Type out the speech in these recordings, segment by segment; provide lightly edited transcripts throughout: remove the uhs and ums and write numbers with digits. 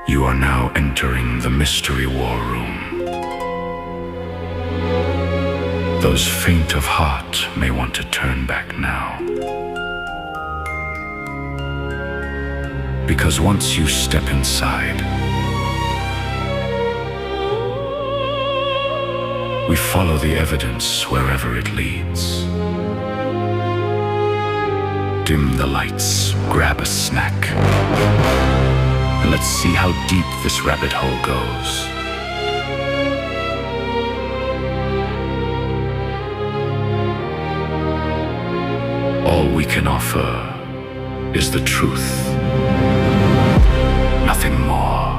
You are now entering the mystery war room. Those faint of heart may want to turn back now. Because once you step inside, we follow the evidence wherever it leads. Dim the lights, grab a snack, and let's see how deep this rabbit hole goes. All we can offer is the truth, nothing more.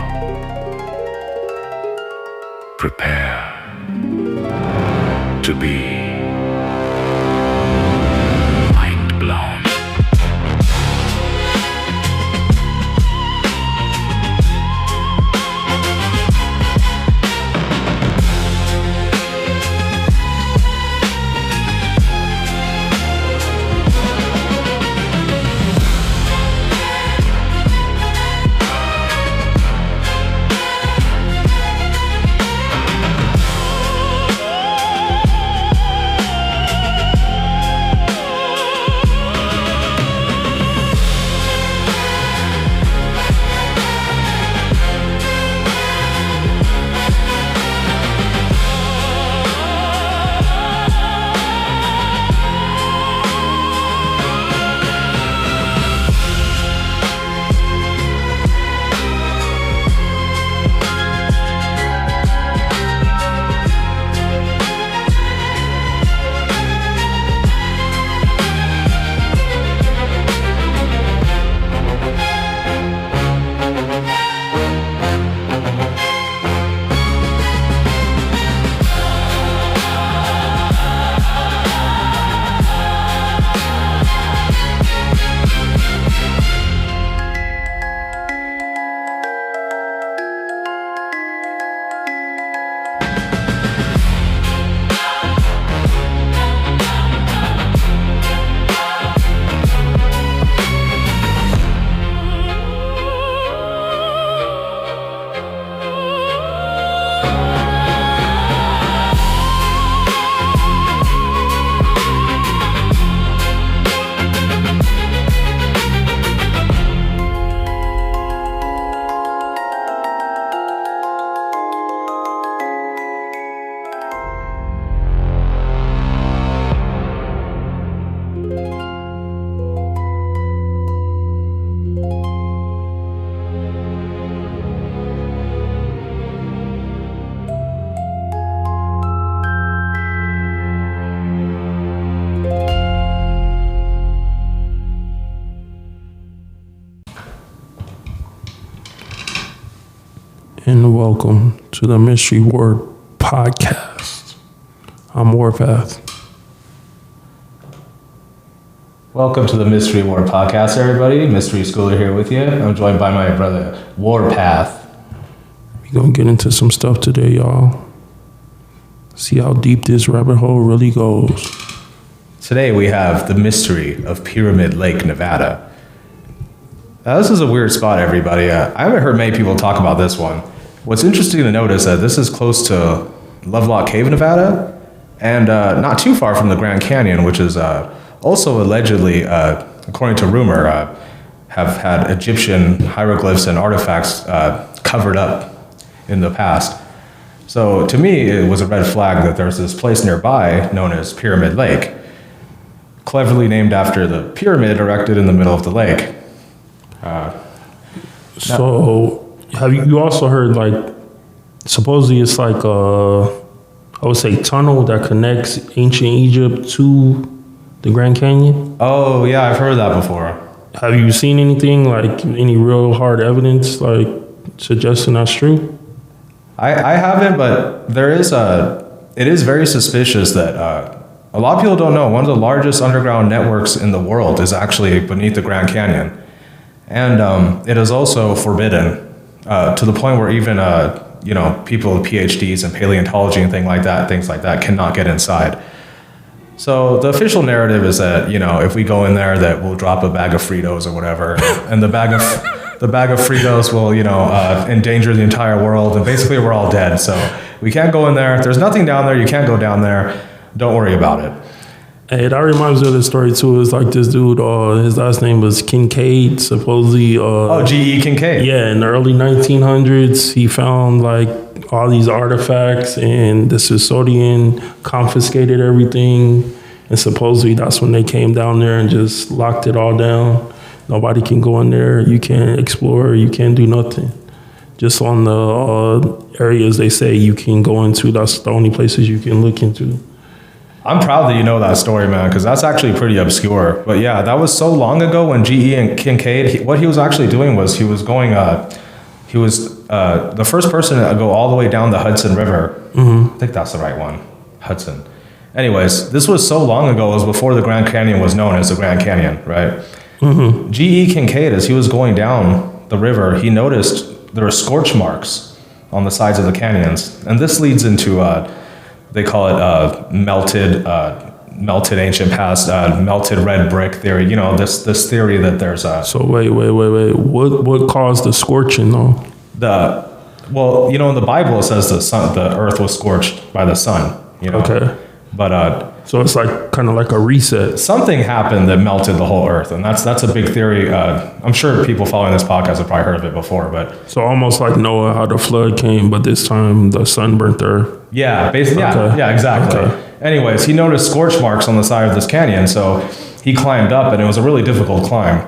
Prepare to be mind blown. And welcome to the Mystery Word Podcast. I'm Warpath. Welcome to the Mystery Word Podcast, everybody. Mystery Schooler here with you. I'm joined by my brother, Warpath. We're going to get into some stuff today, y'all. See how deep this rabbit hole really goes. Today we have the mystery of Pyramid Lake, Nevada. Now, this is a weird spot, everybody. I haven't heard many people talk about this one. What's interesting to note is that this is close to Lovelock Cave, Nevada, and not too far from the Grand Canyon, which is also allegedly, according to rumor, have had Egyptian hieroglyphs and artifacts covered up in the past. So to me, it was a red flag that there's this place nearby known as Pyramid Lake, cleverly named after the pyramid erected in the middle of the lake. So, have you also heard, like, supposedly it's like I would say tunnel that connects ancient Egypt to the Grand Canyon? Oh, yeah, I've heard that before. Have you seen anything, like any real hard evidence, like suggesting that's true? I haven't, but it is very suspicious that a lot of people don't know one of the largest underground networks in the world is actually beneath the Grand Canyon. And it is also forbidden to the point where even people with PhDs in paleontology and things like that cannot get inside. So the official narrative is that if we go in there, that we'll drop a bag of Fritos or whatever, and the bag the bag of Fritos will, endanger the entire world, and basically we're all dead. So we can't go in there. There's nothing down there. You can't go down there. Don't worry about it. Hey, that reminds me of the story too. It's like this dude, his last name was Kincaid, supposedly. G.E. Kincaid. Yeah, in the early 1900s, he found like all these artifacts, and the Smithsonian confiscated everything. And supposedly that's when they came down there and just locked it all down. Nobody can go in there. You can't explore. You can't do nothing. Just on the areas they say you can go into, that's the only places you can look into. I'm proud that you know that story, man, because that's actually pretty obscure. But yeah, that was so long ago when G.E. and Kincaid, what he was actually doing was he was the first person to go all the way down the Hudson River. Mm-hmm. I think that's the right one, Hudson. Anyways, this was so long ago, it was before the Grand Canyon was known as the Grand Canyon, right? Mm-hmm. G.E. Kincaid, as he was going down the river, he noticed there were scorch marks on the sides of the canyons. And this leads into, they call it melted ancient past, melted red brick theory. This theory that there's a... So wait. What caused the scorching though? In the Bible it says the earth was scorched by the sun, Okay. But so it's like kind of like a reset. Something happened that melted the whole earth, and that's a big theory. I'm sure people following this podcast have probably heard of it before, but so almost like Noah, how the flood came, but this time the sun burnt the earth. Yeah, basically. Okay. Yeah, exactly. Okay. Anyways, he noticed scorch marks on the side of this canyon, so he climbed up, and it was a really difficult climb,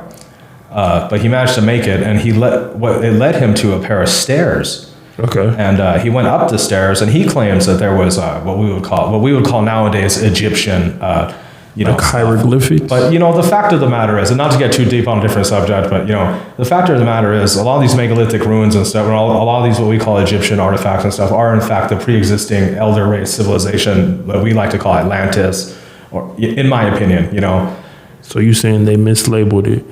but he managed to make it, and it led him to a pair of stairs. Okay. And he went up the stairs, and he claims that there was what we would call nowadays Egyptian, like hieroglyphics. But the fact of the matter is, and not to get too deep on a different subject, but the fact of the matter is, a lot of these megalithic ruins and stuff, and a lot of these what we call Egyptian artifacts and stuff, are in fact the pre-existing elder race civilization that we like to call Atlantis, or in my opinion, So you're saying they mislabeled it?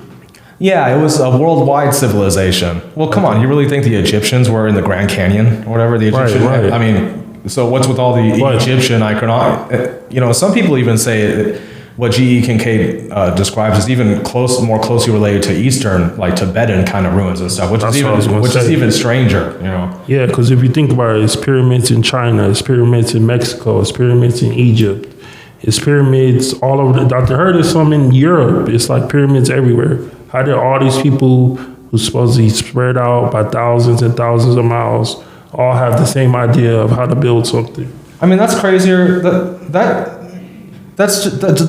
Yeah, it was a worldwide civilization. Well, come on, you really think the Egyptians were in the Grand Canyon or whatever? The Egyptian, right. I mean, so what's with all the Egyptian iconography? Some people even say what G.E. Kincaid describes is even more closely related to Eastern, like Tibetan kind of ruins and stuff, which is even stranger. Yeah, because if you think about it, it's pyramids in China, it's pyramids in Mexico, it's pyramids in Egypt, it's pyramids all over. Dr. Heard is some in Europe. It's like pyramids everywhere. How did all these people who supposedly spread out by thousands and thousands of miles all have the same idea of how to build something? I mean, that's crazier. That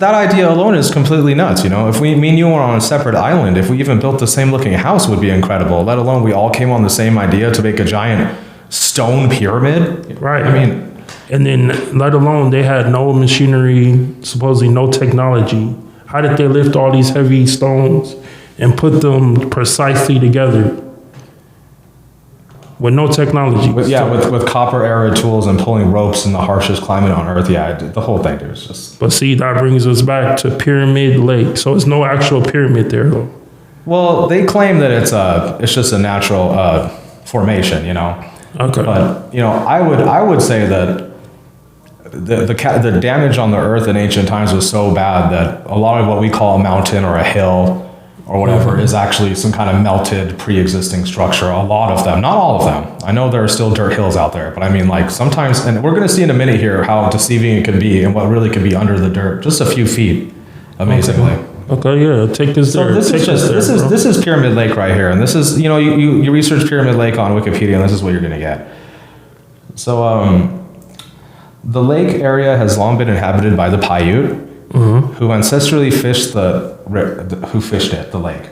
idea alone is completely nuts. If me and you were on a separate island, if we even built the same looking house, would be incredible. Let alone we all came on the same idea to make a giant stone pyramid. Right. I mean, and then let alone they had no machinery, supposedly no technology. How did they lift all these heavy stones and put them precisely together with no technology? With copper era tools and pulling ropes in the harshest climate on Earth. Yeah, the whole thing, dude, is just... But see, that brings us back to Pyramid Lake. So it's no actual pyramid there, though. Well, they claim that it's just a natural formation, Okay. But I would say that the damage on the Earth in ancient times was so bad that a lot of what we call a mountain or a hill or whatever is actually some kind of melted pre-existing structure. A lot of them, not all of them. I know there are still dirt hills out there, but I mean, like, sometimes, and we're going to see in a minute here how deceiving it can be and what really can be under the dirt, just a few feet, amazingly. Okay, yeah, take us there. This is Pyramid Lake right here, and this is, you research Pyramid Lake on Wikipedia, and this is what you're going to get. So, the lake area has long been inhabited by the Paiute, who ancestrally fished the lake.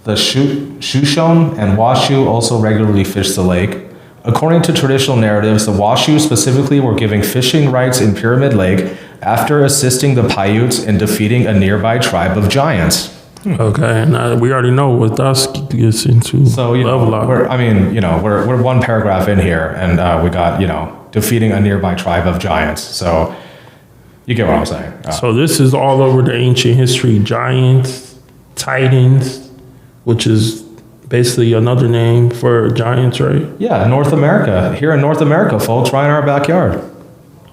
The Shoshone and Washoe also regularly fished the lake. According to traditional narratives, the Washoe specifically were given fishing rights in Pyramid Lake after assisting the Paiutes in defeating a nearby tribe of giants. Okay, and we already know what that gets into. So, Lovelock. We're one paragraph in here, and we got, defeating a nearby tribe of giants. So, you get what I'm saying. So this is all over the ancient history. Giants, Titans, which is basically another name for giants, right? Yeah, North America. Here in North America, folks, right in our backyard.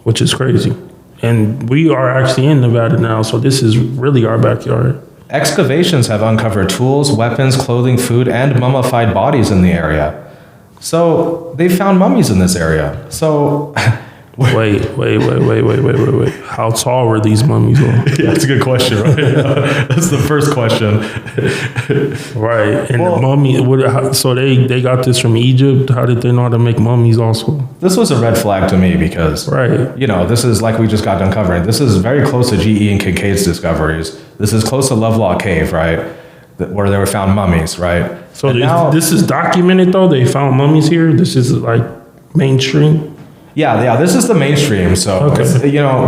Which is crazy. And we are actually in Nevada now, so this is really our backyard. Excavations have uncovered tools, weapons, clothing, food, and mummified bodies in the area. So they found mummies in this area. So Wait. How tall were these mummies? yeah, that's a good question, right? That's the first question. Right. And the mummy, so they got this from Egypt. How did they know how to make mummies also? This was a red flag to me because, Right. this is like we just got done covering. This is very close to GE and Kincaid's discoveries. This is close to Lovelock Cave, right? Where they were found mummies, right? So this is documented though? They found mummies here? This is like mainstream? Yeah, this is the mainstream. So, Okay.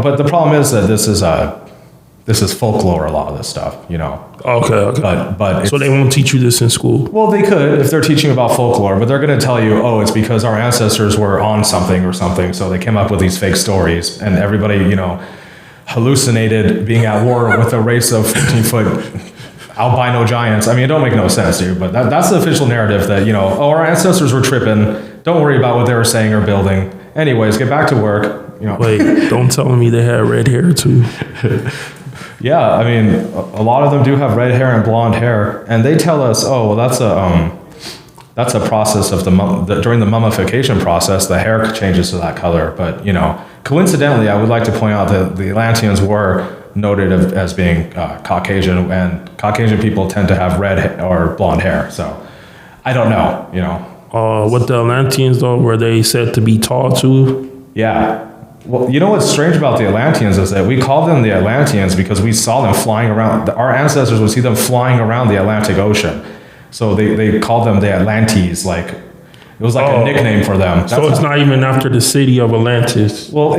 but the problem is that this is folklore, a lot of this stuff, Okay. But So they won't teach you this in school? well, they could if they're teaching about folklore, but they're going to tell you, oh, it's because our ancestors were on something or something, so they came up with these fake stories, and everybody, hallucinated being at war with a race of 15-foot albino giants. I mean, it don't make no sense, dude, but that's the official narrative that, our ancestors were tripping. Don't worry about what they were saying or building. Anyways, get back to work. Wait, don't tell me they had red hair too. Yeah, I mean, a lot of them do have red hair and blonde hair, and they tell us, oh, well, that's a process of during the mummification process, the hair changes to that color. But coincidentally, I would like to point out that the Atlanteans were noted as being Caucasian, and Caucasian people tend to have red or blonde hair. So I don't know, What the Atlanteans though, were they said to be tall too? Yeah. Well, what's strange about the Atlanteans is that we call them the Atlanteans because we saw them flying around. Our ancestors would see them flying around the Atlantic Ocean. So they called them the Atlantes. Like, it was like a nickname for them. So it's not even after the city of Atlantis. Well,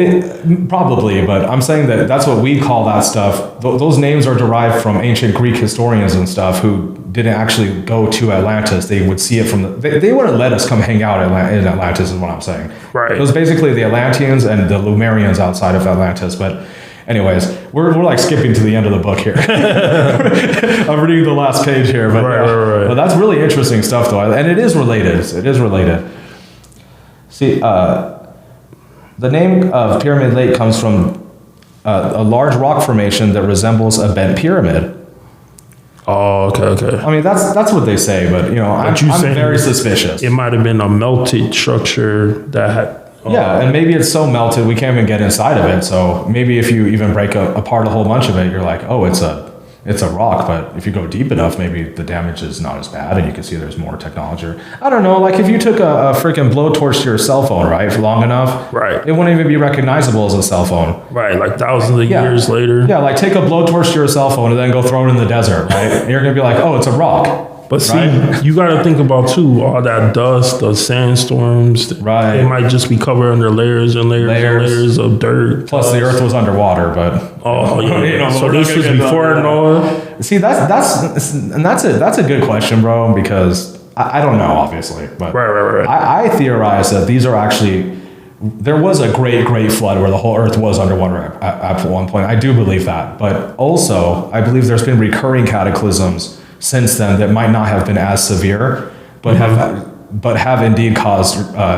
probably, but I'm saying that that's what we call that stuff. Those names are derived from ancient Greek historians and stuff who didn't actually go to Atlantis. They would see it from they wouldn't let us come hang out in Atlantis is what I'm saying. Right. It was basically the Atlanteans and the Lemurians outside of Atlantis. But anyways, we're like skipping to the end of the book here. I'm reading the last page here, but right. But that's really interesting stuff though. And it is related. See, the name of Pyramid Lake comes from a large rock formation that resembles a bent pyramid. Oh, okay. I mean, that's what they say, but I'm very suspicious. It might have been a melted structure that had. Yeah, and maybe it's so melted we can't even get inside of it. So maybe if you even break apart a whole bunch of it, you're like, oh, it's a rock. But if you go deep enough, maybe the damage is not as bad, and you can see there's more technology. I don't know. Like if you took a freaking blowtorch to your cell phone, right, for long enough, right, it wouldn't even be recognizable as a cell phone. Right, like thousands of years later. Yeah, like take a blowtorch to your cell phone and then go throw it in the desert, right? And you're gonna be like, oh, it's a rock. But see, you got to think about too, all that dust, the sandstorms. Right. It might just be covered under layers and layers of dirt. Plus, the earth was underwater, but so this was before Noah. See, that's a good question, bro. Because I don't know, obviously, but right. I theorize that these are actually. There was a great flood where the whole earth was underwater at one point. I do believe that, but also I believe there's been recurring cataclysms since then that might not have been as severe, but have indeed caused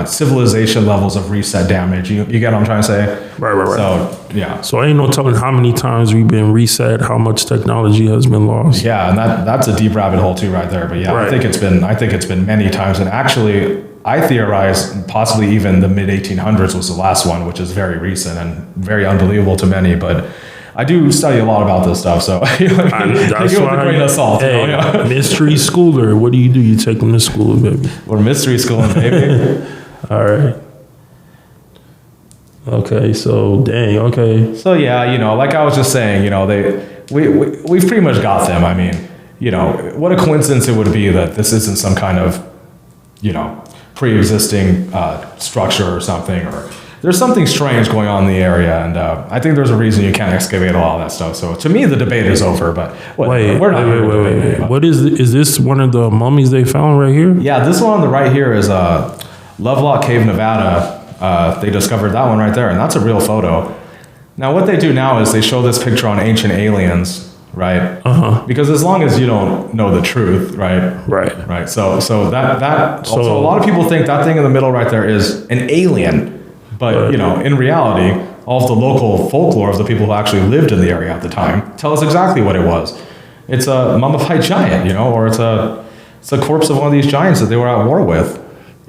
civilization levels of reset damage. You get what I'm trying to say? Right. So yeah. So ain't no telling how many times we've been reset, how much technology has been lost. Yeah, and that's a deep rabbit hole too, right there. But yeah, right. I think it's been many times, and actually, I theorize possibly even the mid 1800s was the last one, which is very recent and very unbelievable to many, but. I do study a lot about this stuff, so that's why. Grain of salt, hey, mystery schooler. What do? You take them to school, baby. We're mystery schooling, baby. All right. Okay. So dang. Okay. So yeah, like I was just saying, we've pretty much got them. I mean, what a coincidence it would be that this isn't some kind of, pre-existing structure or something, or. There's something strange going on in the area, and I think there's a reason you can't excavate all that stuff. So to me, the debate is over. But wait. What is this one of the mummies they found right here? Yeah, this one on the right here is Lovelock Cave, Nevada. They discovered that one right there, and that's a real photo. Now, what they do now is they show this picture on Ancient Aliens, right? Because as long as you don't know the truth, right? Right. So that also a lot of people think that thing in the middle right there is an alien. But, in reality, all of the local folklore of the people who actually lived in the area at the time tell us exactly what it was. it's a mummified giant, you know, or it's a corpse of one of these giants that they were at war with.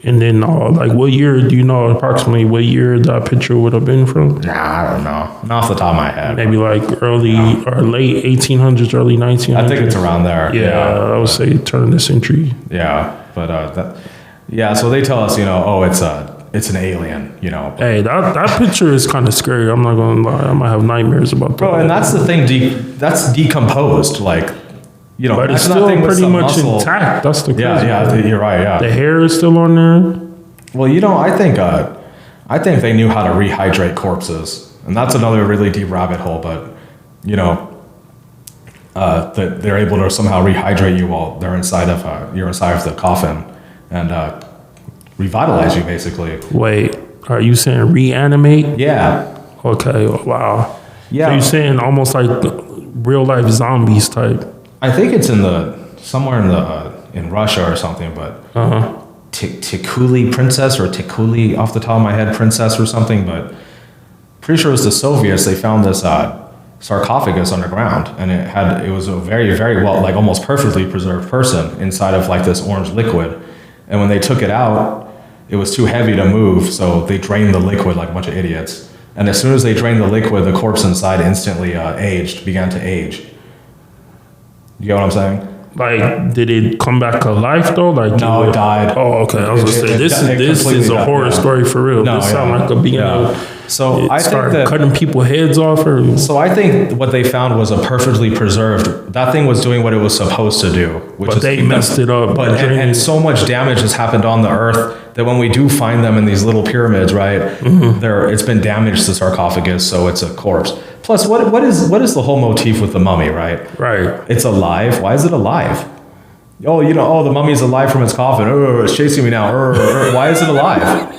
And then, like, what year, do you know approximately what year that picture would have been from? Nah, I don't know. Not off the top of my head. Maybe like early or late 1800s, early 1900s. I think it's around there. Yeah, I would say turn of the century. Yeah, but so they tell us, you know, oh, it's an alien, you know. Hey, that picture is kind of scary. I'm not gonna lie. I might have nightmares about that. Bro, and that's the thing. That's decomposed, like, you know. But it's that's still nothing with pretty some much muscle. intact. That's the crazy Yeah, part. you're right. Yeah. The hair is still on there. Well, you know, I think they knew how to rehydrate corpses, and that's another really deep rabbit hole. But you know, that they're able to somehow rehydrate you while they're inside of the coffin, and revitalize you basically. Wait, are you saying reanimate? Yeah. Okay, wow. Yeah. So you're saying almost like real life zombies type. I think it's somewhere in Russia or something, but Tikuli princess or Tikuli off the top of my head princess or something, but pretty sure it was the Soviets. They found this sarcophagus underground, and it was a very, very well, like almost perfectly preserved person inside of like this orange liquid. And when they took it out, it was too heavy to move, so they drained the liquid like a bunch of idiots. And as soon as they drained the liquid, the corpse inside instantly began to age. You get what I'm saying? Like, did it come back to life though? Like, No, it died. Oh, okay. I was gonna say this is completely a horror died, yeah. story for real. No, This sound yeah. like a beginning. Yeah. So I think Started that cutting people's heads off, or So I think what they found was a perfectly preserved. That thing was doing what it was supposed to do, which But is they keep them- messed it up by But draining and it. so much damage has happened on the earth that when we do find them in these little pyramids, right, it's been damaged the sarcophagus, so it's a corpse. Plus, what is the whole motif with the mummy, right? right. It's alive. Why is it alive? Oh, you know, oh, the mummy's alive from its coffin. Oh, it's chasing me now. Why is it alive?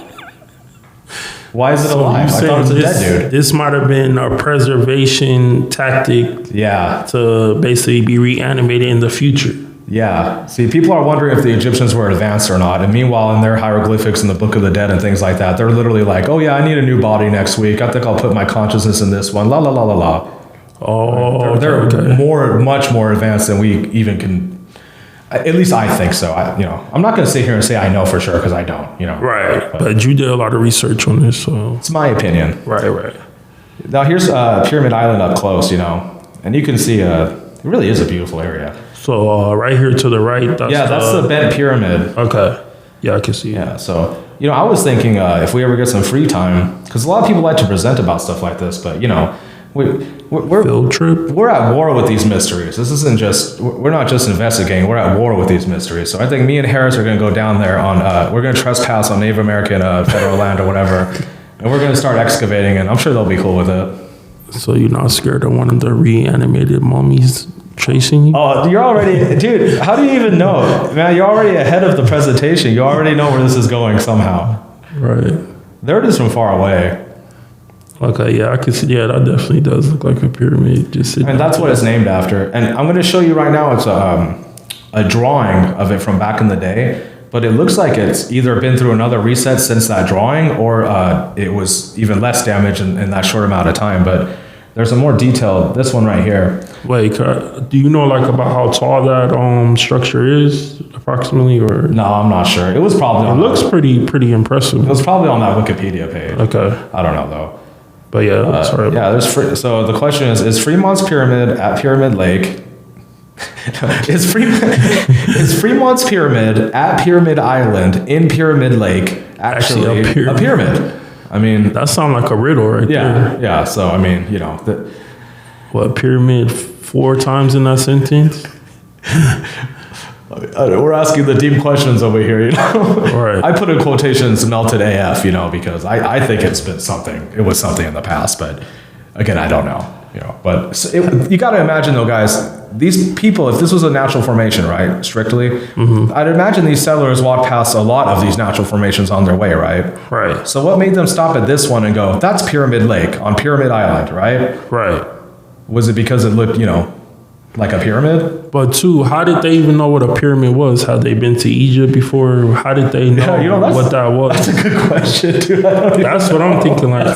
Why is it alive? I thought it was a dead dude. This might have been a preservation tactic Yeah. to basically be reanimated in the future. Yeah. See, people are wondering if the Egyptians were advanced or not. And meanwhile, in their hieroglyphics in the Book of the Dead and things like that, they're literally like, oh, yeah, I need a new body next week. I think I'll put my consciousness in this one. La, la, la, la, la. Oh, They're okay. much more advanced than we even can. At least I think so. I'm not going to sit here and say I know for sure because I don't, you know. Right. But you did a lot of research on this, so. It's my opinion. Right. Now, here's Pyramid Island up close, you know. And you can see it really is a beautiful area. So right here to the right. That's the bent pyramid. Okay. Yeah, I can see it. Yeah, so, you know, I was thinking if we ever get some free time, because a lot of people like to present about stuff like this, but, you know, we're Field trip. we're at war with these mysteries. This isn't just, we're not just investigating, we're at war with these mysteries. So I think me and Harris are going to go down there we're going to trespass on Native American federal land or whatever, and we're going to start excavating, and I'm sure they'll be cool with it. So you're not scared of one of the reanimated mummies chasing you? Oh, you're already, dude, how do you even know? Man, you're already ahead of the presentation. You already know where this is going somehow. Right. They're just from far away. Okay, yeah, I can see. Yeah, that definitely does look like a pyramid. Just sitting. And that's what it's named after. And I'm going to show you right now, it's a drawing of it from back in the day, but it looks like it's either been through another reset since that drawing, or it was even less damage in that short amount of time. But there's a more detailed, this one right here. Wait, do you know like about how tall that structure is approximately, or? No, I'm not sure. It was probably It looks pretty impressive. It was probably on that Wikipedia page. Okay. I don't know though. But yeah, sorry. Yeah, so the question is Fremont's Pyramid at Pyramid Lake? is Fremont's Pyramid at Pyramid Island in Pyramid Lake actually a pyramid? I mean, That sounds like a riddle right there. Yeah. So I mean, you know, What, pyramid 4 times in that sentence? we're asking the deep questions over here. You know, Right. I put in quotations "melted AF," you know, because I think it's been something. It was something in the past, but again, I don't know. You know, but you got to imagine though, guys. These people, if this was a natural formation, right, strictly, I'd imagine these settlers walked past a lot of these natural formations on their way, right? Right. So what made them stop at this one and go, that's Pyramid Lake on Pyramid Island, right? Right. Was it because it looked, you know, Like a pyramid? But two, how did they even know what a pyramid was? Had they been to Egypt before? How did they know what that was? That's a good question, dude. That's what I'm thinking. Like,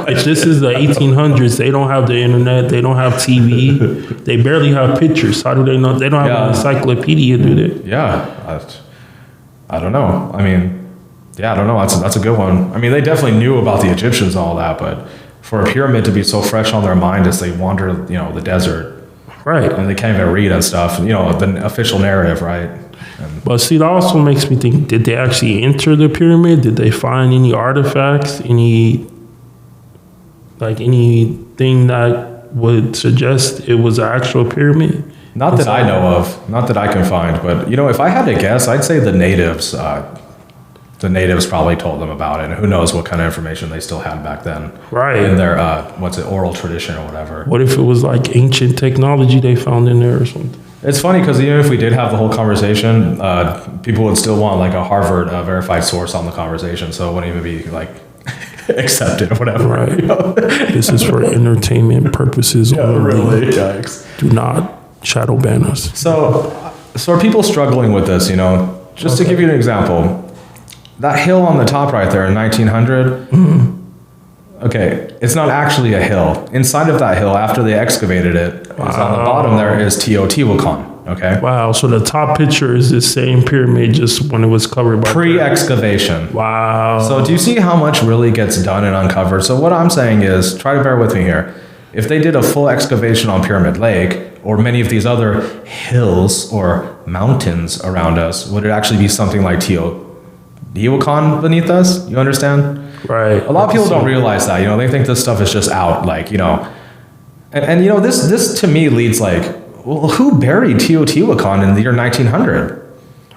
if this is the 1800s, they don't have the internet, they don't have TV, they barely have pictures. How do they know? They don't have an encyclopedia, do they? Yeah, I don't know. I mean, I don't know. That's a good one. I mean, they definitely knew about the Egyptians and all that, but for a pyramid to be so fresh on their mind as they wander, the desert. Right. And they can't even read and stuff, the official narrative, right? But see, that also makes me think, did they actually enter the pyramid? Did they find any artifacts, anything that would suggest it was an actual pyramid? Not that I know of, not that I can find, but, if I had to guess, I'd say the natives probably told them about it, and who knows what kind of information they still had back then. Right. In their, oral tradition or whatever. What if it was like ancient technology they found in there or something? It's funny because even if we did have the whole conversation, people would still want like a Harvard verified source on the conversation, so it wouldn't even be like accepted or whatever. Right. This is for entertainment purposes only. Really? Yikes. Do not shadow ban us. So are people struggling with this, Just to give you an example, that hill on the top right there in 1900, okay, it's not actually a hill. Inside of that hill, after they excavated it, on the bottom there is Teotihuacan, okay? Wow, so the top picture is the same pyramid just when it was covered by... Pre-excavation. Wow. So do you see how much really gets done and uncovered? So what I'm saying is, try to bear with me here. If they did a full excavation on Pyramid Lake, or many of these other hills or mountains around us, would it actually be something like Teotihuacan beneath us? You understand? Right. A lot of people don't realize that. They think this stuff is just out, and this to me leads like, well, who buried Teotihuacan in the year 1900?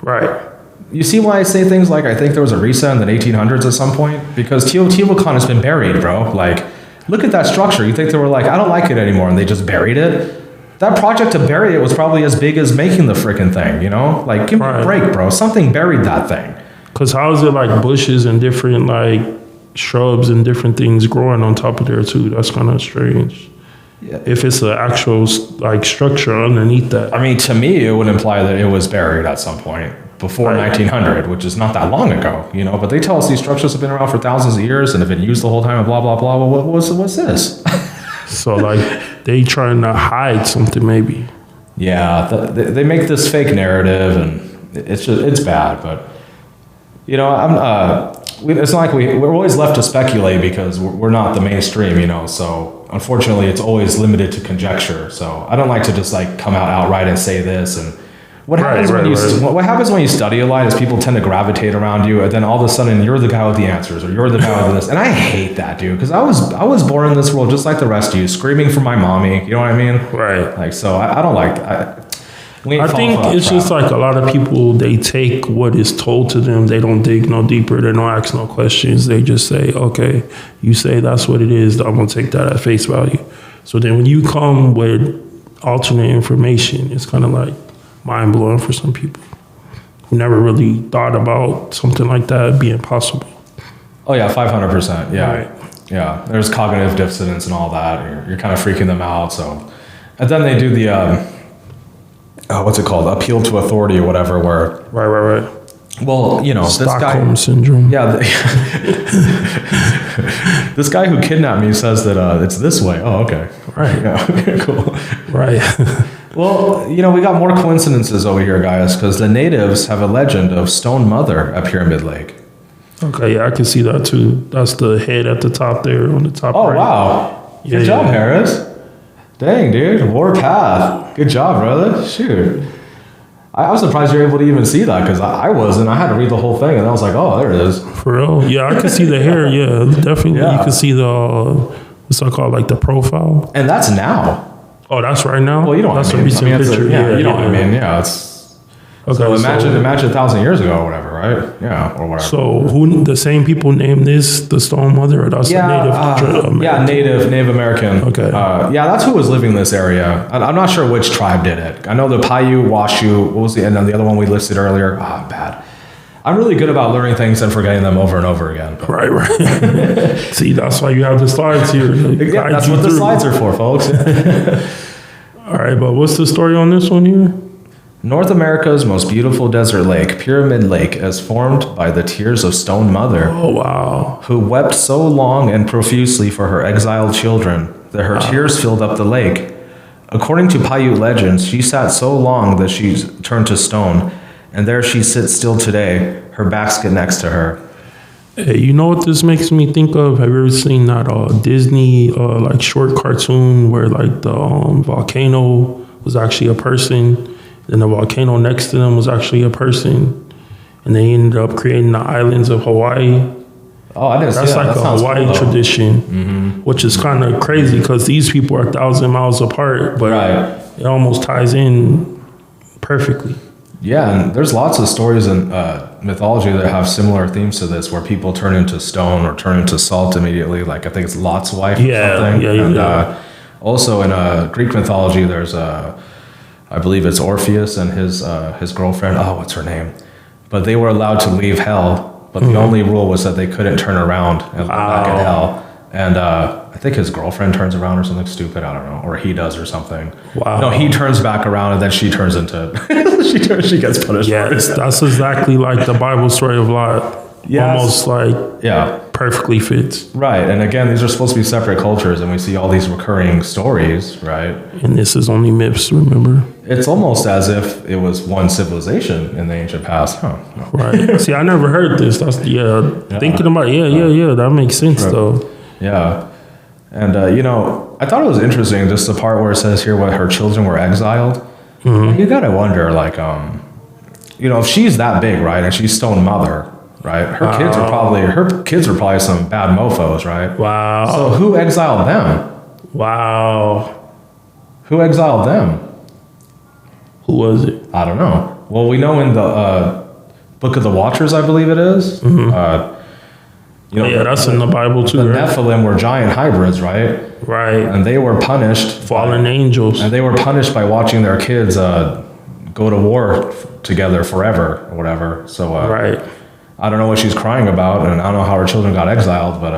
Right. You see why I say things like, I think there was a reset in the 1800s at some point? Because Teotihuacan has been buried, bro. Like, look at that structure. You think they were like, I don't like it anymore, and they just buried it? That project to bury it was probably as big as making the freaking thing, Like, give me a break, bro. Something buried that thing. Because how is it like bushes and different, shrubs and different things growing on top of there, too? That's kind of strange. Yeah. If it's an actual, structure underneath that. I mean, to me, it would imply that it was buried at some point before 1900, which is not that long ago, But they tell us these structures have been around for thousands of years and have been used the whole time and blah, blah, blah. Well, what's this? So, they trying to hide something, maybe. Yeah, they make this fake narrative, and it's bad, but... it's not like we're always left to speculate because we're not the mainstream, so unfortunately it's always limited to conjecture. So I don't like to just come out outright and say this. And what happens when you study a lot is people tend to gravitate around you, and then all of a sudden you're the guy with the answers, or you're the guy with this. And I hate that, dude, because I was born in this world just like the rest of you, screaming for my mommy. You know what I mean? Right. So I don't like... I think it's just a lot of people, they take what is told to them. They don't dig no deeper. They don't ask no questions. They just say, okay, you say that's what it is. I'm going to take that at face value. So then when you come with alternate information, it's kind of mind blowing for some people who never really thought about something like that being possible. Oh yeah, 500%. Yeah. Right. Yeah. There's cognitive dissonance and all that. You're kind of freaking them out. So, and then they do the, what's it called? Appeal to authority or whatever, where... Right. Well, Stockholm syndrome. Yeah. This guy who kidnapped me says that it's this way. Oh, okay. Right. Yeah, okay, cool. Right. Well, we got more coincidences over here, guys, because the natives have a legend of Stone Mother at Pyramid Lake. Okay, yeah, I can see that too. That's the head at the top there on the top right. right. Wow. Good job, Harris. Dang, dude. Warpath. Good job, brother. Shoot. I was surprised you were able to even see that, because I wasn't. I had to read the whole thing, and I was like, oh, there it is. For real? Yeah, I can see the hair. Yeah, definitely. Yeah. You can see the, what's that called, the profile. And that's now. Oh, that's right now? Well, you know what I mean. That's a recent picture. You know what I mean. Yeah, it's... Okay, so imagine 1,000 years ago or whatever, right? Yeah, or whatever. So the same people named this the Stone Mother, or that's Native American? Yeah, Native American. Okay. That's who was living in this area. I'm not sure which tribe did it. I know the Paiute, Washu, and then the other one we listed earlier. Bad. I'm really good about learning things and forgetting them over and over again. Right. See, that's why you have the slides here. Yeah, that's what the slides are for, folks. All right, but what's the story on this one here? North America's most beautiful desert lake, Pyramid Lake, is formed by the tears of Stone Mother, Oh, wow. who wept so long and profusely for her exiled children that her tears filled up the lake. According to Paiute legends, she sat so long that she turned to stone, and there she sits still today, her basket next to her. Hey, you know what this makes me think of? Have you ever seen that Disney like short cartoon where like the volcano was actually a person, and the volcano next to them was actually a person, and they ended up creating the islands of Hawaii? Oh, I didn't see That's that. like That a sounds Hawaii cool, though. tradition, which is kind of crazy because these people are 1,000 miles apart, but Right. it almost ties in perfectly. Yeah, and there's lots of stories in mythology that have similar themes to this, where people turn into stone or turn into salt immediately. Like I think it's Lot's wife or Yeah, something. yeah, and, yeah. Also in Greek mythology, there's I believe it's Orpheus and his girlfriend. Oh, what's her name? But they were allowed to leave hell, but the only rule was that they couldn't turn around and look back at hell. And I think his girlfriend turns around or something stupid. I don't know, or he does or something. Wow. No, he turns back around and then she turns into she gets punished. for Yes, it. that's exactly like the Bible story of Lot. Yes. Almost like Yeah. perfectly fits. Right, and again, these are supposed to be separate cultures, and we see all these recurring stories, right? And this is only myths, remember? It's almost as if it was one civilization in the ancient past. Huh. Right. See, I never heard this. That's thinking about that makes sense though. Yeah. And, I thought it was interesting, just the part where it says here what her children were exiled. You got to wonder, like, if she's that big, right, and she's Stone Mother, right, her kids are probably some bad mofos, right? Wow. So who exiled them? Wow. Who exiled them? Who was it? I don't know. Well, we know in the Book of the Watchers, I believe it is. That's in the Bible too, The right? Nephilim were giant hybrids, right? Right. And they were punished. Fallen angels. And they were punished by watching their kids go to war together forever or whatever. So Right. I don't know what she's crying about, and I don't know how her children got exiled, but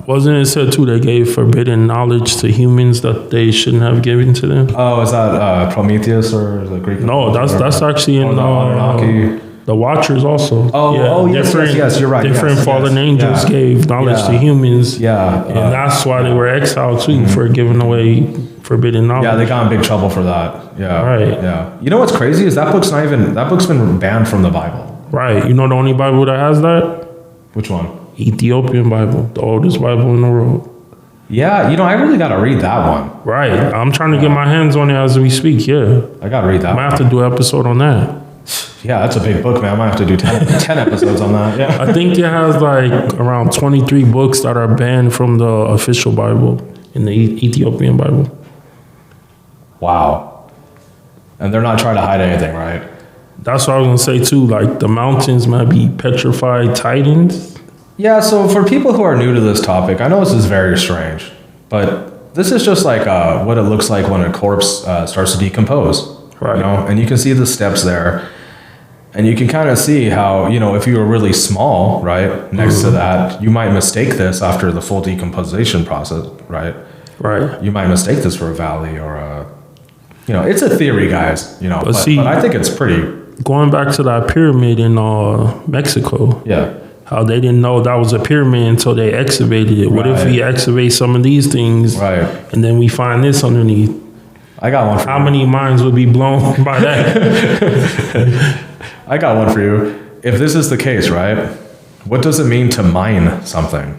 Wasn't it said too they gave forbidden knowledge to humans that they shouldn't have given to them? oh, is that Prometheus or the Greek? No, that's actually or in the Anunnaki. the Watchers also. Oh, yes, yes, you're right. Different Yes, fallen yes. angels Yeah. gave knowledge to Yeah. humans. Yeah, And that's why they were exiled too, for giving away forbidden knowledge. Yeah, they got in big trouble for that. Yeah. Right. Yeah. You know what's crazy is that book's been banned from the Bible. Right. You know the only Bible that has that? Which one? Ethiopian Bible, the oldest Bible in the world. Yeah, I really got to read that one. Right. I'm trying to get my hands on it as we speak. Yeah. I got to read that I might one. have to do an episode on that. Yeah, that's a big book, man. I might have to do 10 episodes on that. Yeah. I think it has like around 23 books that are banned from the official Bible in the Ethiopian Bible. Wow. And they're not trying to hide anything, right? That's what I was gonna say too. Like the mountains might be petrified titans. Yeah, so for people who are new to this topic, I know this is very strange, but this is just like what it looks like when a corpse starts to decompose. Right. And you can see the steps there. And you can kind of see how, if you were really small, right, next to that, you might mistake this after the full decomposition process, right? Right. You might mistake this for a valley or it's a theory, guys, but I think it's pretty. Going back to that pyramid in Mexico. Yeah. How they didn't know that was a pyramid until they excavated it. What if we excavate some of these things, Right. and then we find this underneath? I got one for How you. many minds would be blown by that? I got one for you. If this is the case, right, what does it mean to mine something?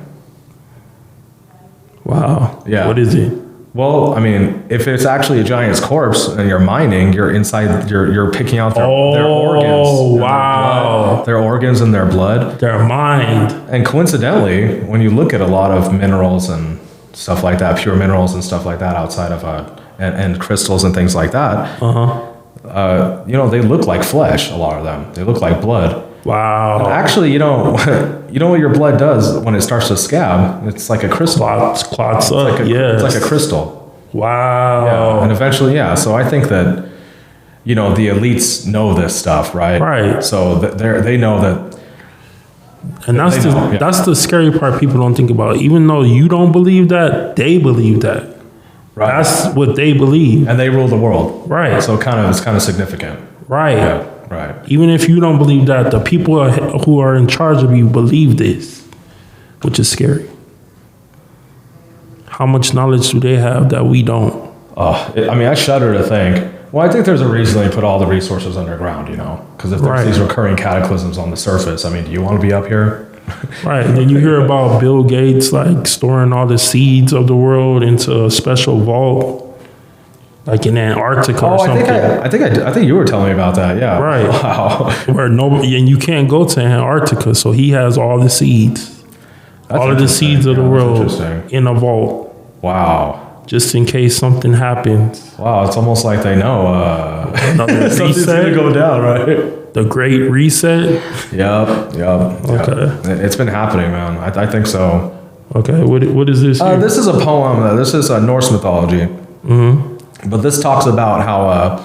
Wow. Yeah. What is it? Well, I mean, if it's actually a giant's corpse and you're mining, you're inside, you're picking out their organs. Oh, and wow. Their organs and their blood. Their mind. And coincidentally, when you look at a lot of minerals and stuff like that, pure minerals and stuff like that outside of and crystals and things like that, they look like flesh, a lot of them. They look like blood. Wow. Actually, you know what your blood does when it starts to scab? It's like a crystal. Clots up, It's like a crystal. Wow. Yeah. And eventually, so I think that, the elites know this stuff, right? Right. So they know that. And that's the scary part people don't think about. Even though you don't believe that, they believe that. Right. That's what they believe. And they rule the world. Right. So it's kind of significant. Right. Yeah, right. Even if you don't believe that, the people who are in charge of you believe this, which is scary. How much knowledge do they have that we don't? I shudder to think. Well, I think there's a reason they put all the resources underground, because if there's these recurring cataclysms on the surface, do you want to be up here? Right. And then you hear about Bill Gates like storing all the seeds of the world into a special vault, like in Antarctica or something. I think you were telling me about that. Yeah. Right. Wow. Where nobody, and you can't go to Antarctica, so he has all the seeds, all of the seeds of the world in a vault. Wow. Just in case something happens. Wow, it's almost like they know something's going to go down, right? The Great Reset? Yep. Okay. It's been happening, man. I think so. Okay, what is this here? This is a poem. This is Norse mythology. Mm-hmm. But this talks about how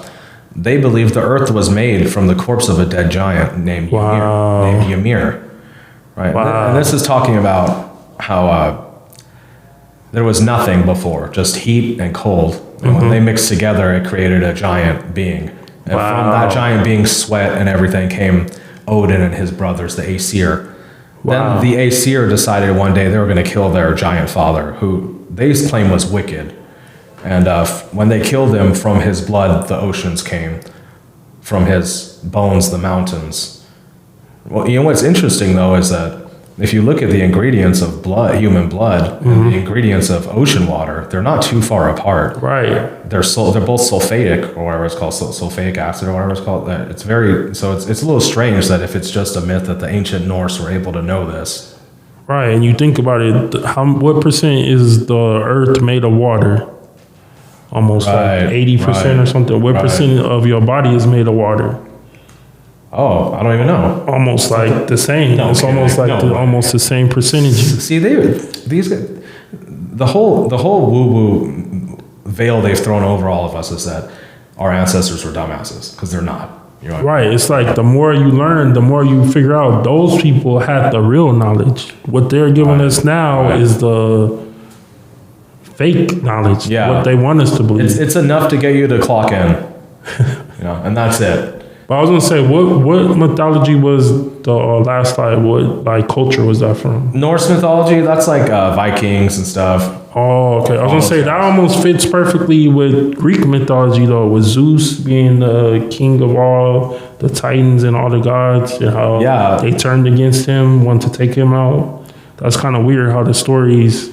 they believe the earth was made from the corpse of a dead giant named Ymir. Right? Wow. And this is talking about how there was nothing before, just heat and cold. And when they mixed together, it created a giant being. And from that giant being's sweat and everything came Odin and his brothers, the Aesir. Then the Aesir decided one day they were going to kill their giant father, who they claim was wicked. And when they killed him, from his blood, the oceans came. From his bones, the mountains. Well, what's interesting, though, is that if you look at the ingredients of blood, human blood, and the ingredients of ocean water, they're not too far apart. Right. They're both sulfatic, or whatever it's called, sulfuric acid, or whatever it's called. It's a little strange that if it's just a myth that the ancient Norse were able to know this. Right, and you think about it, what percent is the earth made of water? Almost like 80% or something. What percent of your body is made of water? Oh, I don't even know. Almost like the same. It's almost like almost the same percentages. See, the whole woo-woo veil they've thrown over all of us is that our ancestors were dumbasses, because they're not. Right. It's like the more you learn, the more you figure out those people had the real knowledge. What they're giving us now is the fake knowledge. Yeah. What they want us to believe. It's enough to get you to clock in. And that's it. But I was gonna say, what mythology was the last slide? What culture was that from? Norse mythology. That's like Vikings and stuff. Oh, okay. I was gonna say that almost fits perfectly with Greek mythology, though, with Zeus being the king of all the Titans and all the gods, and how they turned against him, wanted to take him out. That's kind of weird how the stories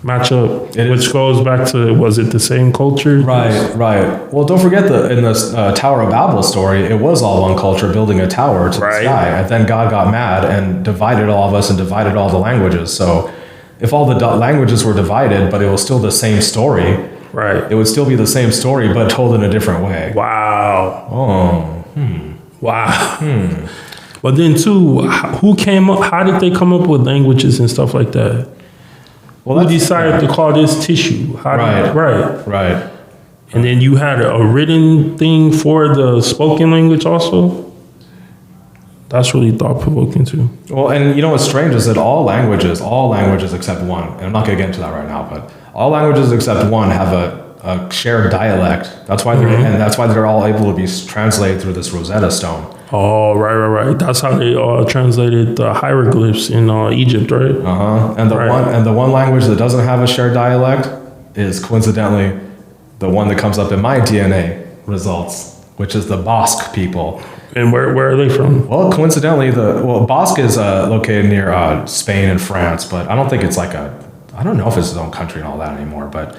match up, which goes back to, was it the same culture? Right. Well, don't forget in the Tower of Babel story, it was all one culture building a tower to the sky, and then God got mad and divided all of us and divided all the languages. So if all the languages were divided, but it was still the same story, right? It would still be the same story, but told in a different way. Wow. Oh. Wow. But then too, who came up? How did they come up with languages and stuff like that? Well, who decided to call this tissue? Right. And then you had a written thing for the spoken language also? That's really thought-provoking too. Well, and what's strange is that all languages except one, and I'm not going to get into that right now, but all languages except one have a shared dialect. That's why they're all able to be translated through this Rosetta Stone. Oh, right. That's how they translated the hieroglyphs in Egypt, right? And the one language that doesn't have a shared dialect is coincidentally the one that comes up in my DNA results, which is the Basque people. And where are they from? Well, coincidentally, Basque is located near Spain and France, but I don't think it's I don't know if it's its own country and all that anymore, but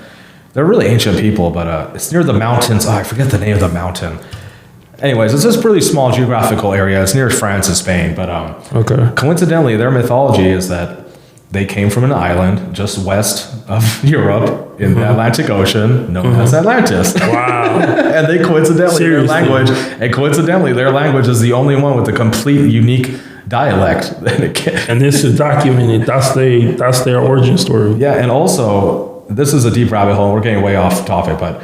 they're really ancient people, but it's near the mountains. I forget the name of the mountain. Anyways, it's this really small geographical area. It's near France and Spain, but coincidentally, their mythology is that they came from an island just west of Europe in the Atlantic Ocean, known as Atlantis. Wow! And their language is the only one with a complete unique dialect. And this is documented. That's their origin story. Yeah, and also this is a deep rabbit hole. We're getting way off topic, but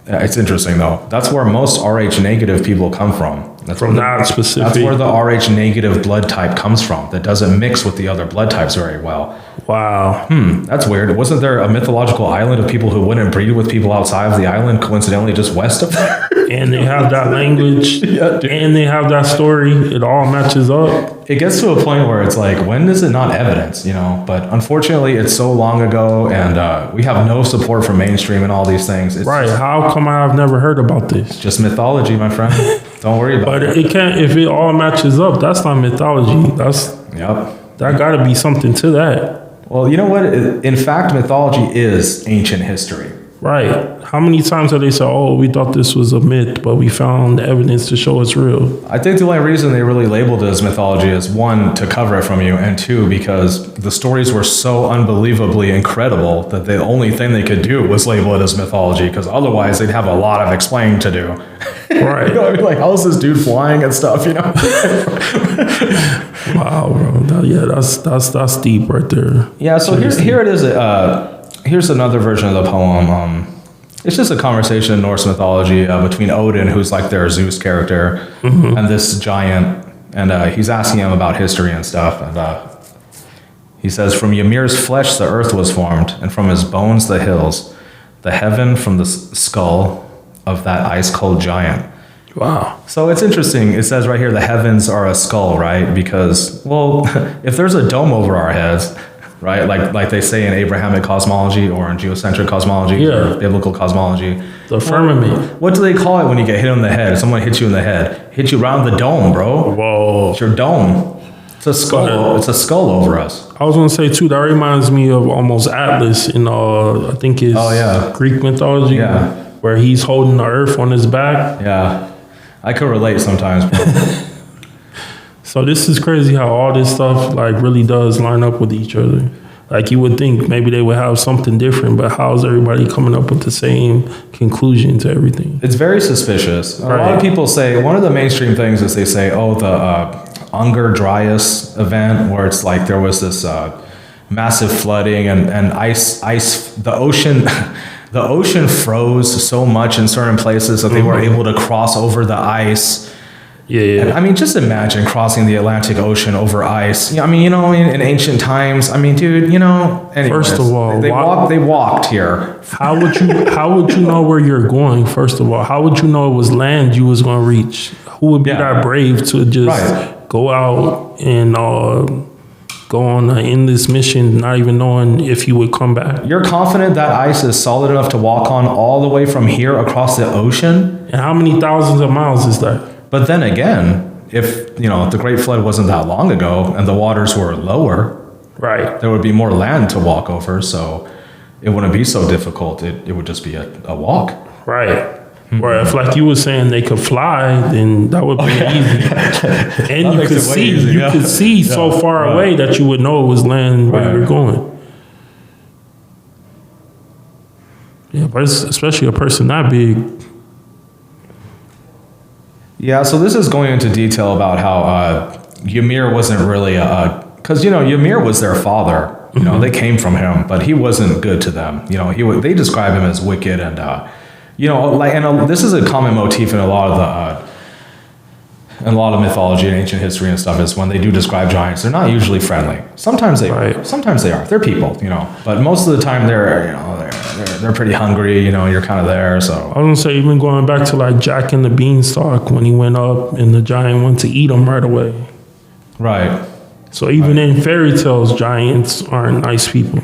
it's interesting though. That's where most Rh negative people come from. From that specific. That's where the Rh negative blood type comes from. That doesn't mix with the other blood types very well. Wow. That's weird. Wasn't there a mythological island of people who wouldn't breed with people outside of the island, coincidentally just west of there? And they have that language, and they have that story. It all matches up. It gets to a point where it's like, when is it not evidence, you know? But unfortunately, it's so long ago, and we have no support from mainstream and all these things. It's Right. How come I've never heard about this? just mythology, my friend. Don't worry about it. But it can't, if it all matches up, that's not mythology. Yep. That gotta be something to that. Well, you know what? In fact, mythology is ancient history. Right. How many times have they said, oh, we thought this was a myth, but we found evidence to show it's real? I think the only reason they really labeled it as mythology is, one, to cover it from you, and two, because the stories were so unbelievably incredible that the only thing they could do was label it as mythology, because otherwise they'd have a lot of explaining to do. Right. You know, I mean, like, how's this dude flying and stuff, you know? Wow, bro. That's deep right there. Yeah, so here it is. Here's another version of the poem. It's just a conversation in Norse mythology between Odin, who's like their Zeus character, and this giant. And he's asking him about history and stuff. And he says, from Ymir's flesh the earth was formed, and from his bones the hills, the heaven from the skull of that ice-cold giant. Wow. So it's interesting. It says right here the heavens are a skull, right? Because, well, if there's a dome over our heads, right? Like they say in Abrahamic cosmology or in geocentric cosmology or biblical cosmology. The firmament. What do they call it when you get hit in the head? Someone hits you in the head. Hit you around the dome, bro. Whoa. It's your dome. It's a skull. It's a skull over us. I was going to say, too, that reminds me of almost Atlas in, I think it's Greek mythology. Yeah. Where he's holding the earth on his back. Yeah. I could relate sometimes, bro. So this is crazy how all this stuff like really does line up with each other. Like you would think maybe they would have something different, but how's everybody coming up with the same conclusion to everything? It's very suspicious. A lot of people say, one of the mainstream things is they say, oh, the Unger Dryas event, where it's like there was this massive flooding and ice, the ocean... The ocean froze so much in certain places that they were able to cross over the ice. Yeah. And, I mean, just imagine crossing the Atlantic Ocean over ice. I mean, you know, in ancient times. I mean, dude, you know. Anyways, first of all, they walked here. How would you know where you're going? First of all, how would you know it was land you was going to reach? Who would be that brave to just go out and go on an endless mission, not even knowing if you would come back? You're confident that ice is solid enough to walk on all the way from here across the ocean? And how many thousands of miles is that? But then again, if the Great Flood wasn't that long ago and the waters were lower, right, there would be more land to walk over, so it wouldn't be so difficult. It would just be a walk. Right. Or if, like you were saying, they could fly, then that would be easy. And you could see, so far away that you would know it was land where you're going. Yeah, but especially a person that big. Yeah, so this is going into detail about how Ymir wasn't really because Ymir was their father. You know, they came from him, but he wasn't good to them. You know, they describe him as wicked and. This is a common motif in a lot of mythology and ancient history and stuff, is when they do describe giants, they're not usually friendly. Sometimes they are. Sometimes they are. They're people, but most of the time they're pretty hungry, you're kind of there, so. I was going to say, even going back to like Jack and the Beanstalk, when he went up and the giant went to eat him right away. Right. So even in fairy tales, giants aren't nice people.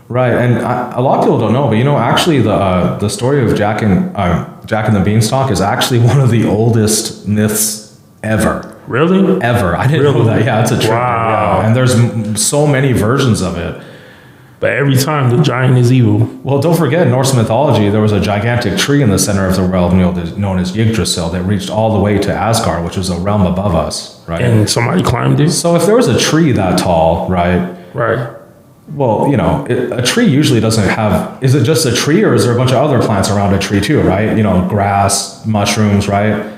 Right, and a lot of people don't know, but actually the story of Jack and the Beanstalk is actually one of the oldest myths ever. Really? Ever. I didn't know that. Yeah, it's a trip. Wow. Yeah. And there's so many versions of it. But every time the giant is evil. Well, don't forget, in Norse mythology, there was a gigantic tree in the center of the realm known as Yggdrasil that reached all the way to Asgard, which was a realm above us, right? And somebody climbed it? So if there was a tree that tall, right? Right. Well, a tree usually doesn't have, is it just a tree or is there a bunch of other plants around a tree too, right? Grass, mushrooms, right?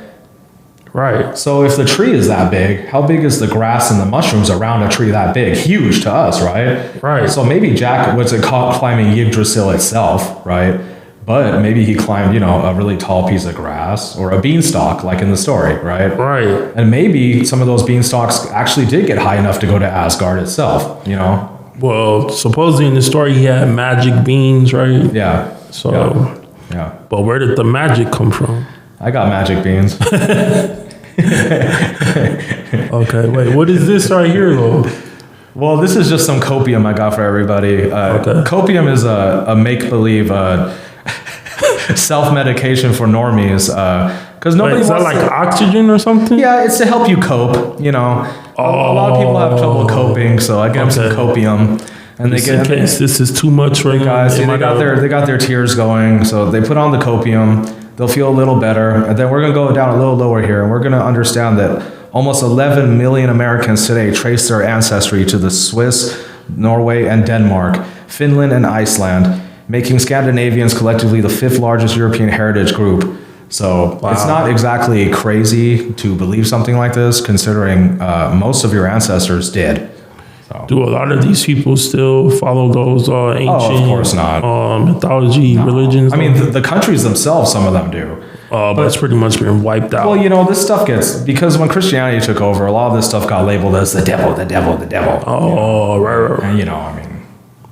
Right. So if the tree is that big, how big is the grass and the mushrooms around a tree that big? Huge to us, right? Right. So maybe Jack was climbing Yggdrasil itself, right? but maybe he climbed, a really tall piece of grass or a beanstalk, like in the story, right? Right. And maybe some of those beanstalks actually did get high enough to go to Asgard itself, Well, supposedly in the story he had magic beans, right? Yeah. So, yeah. But where did the magic come from? I got magic beans. Okay, wait, what is this right here, though? Well, this is just some copium I got for everybody. Okay. Copium is a make-believe self-medication for normies. Because nobody Wait, is that wants like to, oxygen or something? yeah, it's to help you cope. A lot of people have trouble coping, so I give them some copium, and they Just get in case this is too much right now. guys. They got their tears going, so they put on the copium. They'll feel a little better, and then we're gonna go down a little lower here, and we're gonna understand that almost 11 million Americans today trace their ancestry to the Swiss, Norway, and Denmark, Finland, and Iceland, making Scandinavians collectively the 5th largest European heritage group. So It's not exactly crazy to believe something like this, considering most of your ancestors did. So. Do a lot of these people still follow those ancient of course not. Mythology, religions? I mean, the countries themselves, some of them do. But it's pretty much been wiped out. Well, this stuff because when Christianity took over, a lot of this stuff got labeled as the devil, the devil, the devil. Oh, right. And,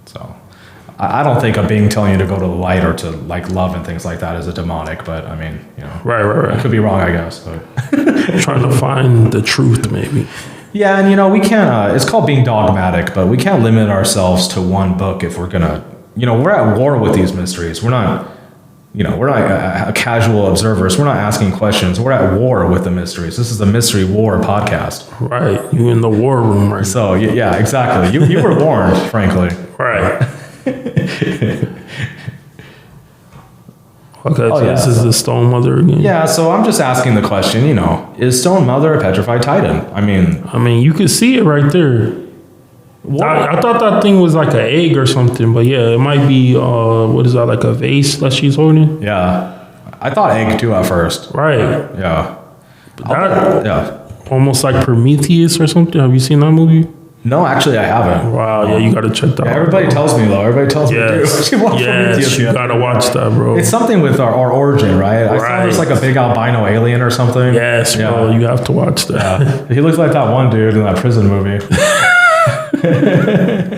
so I don't think a being telling you to go to the light or to love and things like that is a demonic, but Right. I could be wrong, I guess. But. Trying to find the truth, maybe. Yeah, and we can't, it's called being dogmatic, but we can't limit ourselves to one book if we're gonna, we're at war with these mysteries. We're not casual observers. We're not asking questions. We're at war with the mysteries. This is the Mystery War podcast. Right. You in the war room right So, yeah, exactly. You were warned, frankly. Right. Okay, so yeah. this is the Stone Mother again. Yeah, so I'm just asking the question, is Stone Mother a petrified titan? I mean, you can see it right there. I thought that thing was like an egg or something, but yeah, it might be, what is that, like a vase that she's holding? Yeah. I thought egg too at first. Right. Yeah. Yeah. Almost like Prometheus or something. Have you seen that movie? No, actually, I haven't. Wow, yeah, you got to check that out. Everybody tells me, though. Everybody tells me, dude. Yes, you got to watch that, bro. It's something with our origin, right? I saw there's like a big albino alien or something. Yes, bro, you have to watch that. Yeah. He looks like that one dude in that prison movie.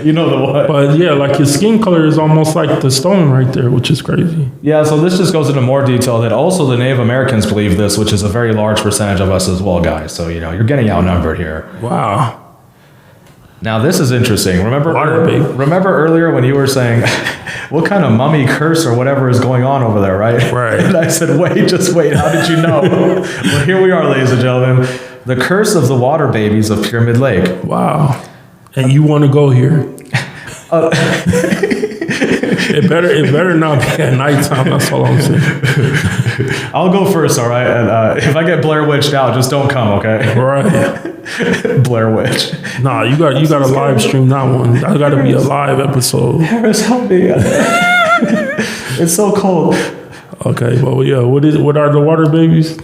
You know the what? But yeah, like his skin color is almost like the stone right there, which is crazy. Yeah, so this just goes into more detail that also the Native Americans believe this, which is a very large percentage of us as well, guys. So, you're getting outnumbered here. Wow. Now, this is interesting. Remember earlier when you were saying, what kind of mummy curse or whatever is going on over there, right? Right. And I said, just wait. How did you know? Well, here we are, ladies and gentlemen. The curse of the water babies of Pyramid Lake. Wow. And you want to go here? It better not be at nighttime. That's all I'm saying. I'll go first, all right? And if I get Blair Witched out, just don't come, okay? Right. Blair Witch. Nah, you got to live stream that one. That got to be a live episode. Harris, help me. It's so cold. Okay, well, yeah. What are the water babies?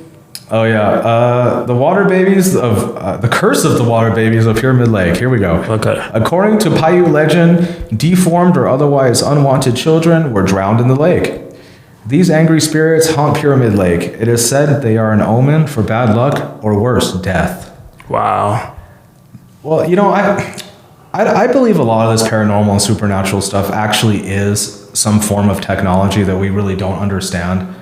Oh yeah, the water babies of the curse of the water babies of Pyramid Lake. Here we go. Okay. According to Paiute legend, deformed or otherwise unwanted children were drowned in the lake. These angry spirits haunt Pyramid Lake. It is said they are an omen for bad luck or worse, death. Wow. Well, I believe a lot of this paranormal and supernatural stuff actually is some form of technology that we really don't understand.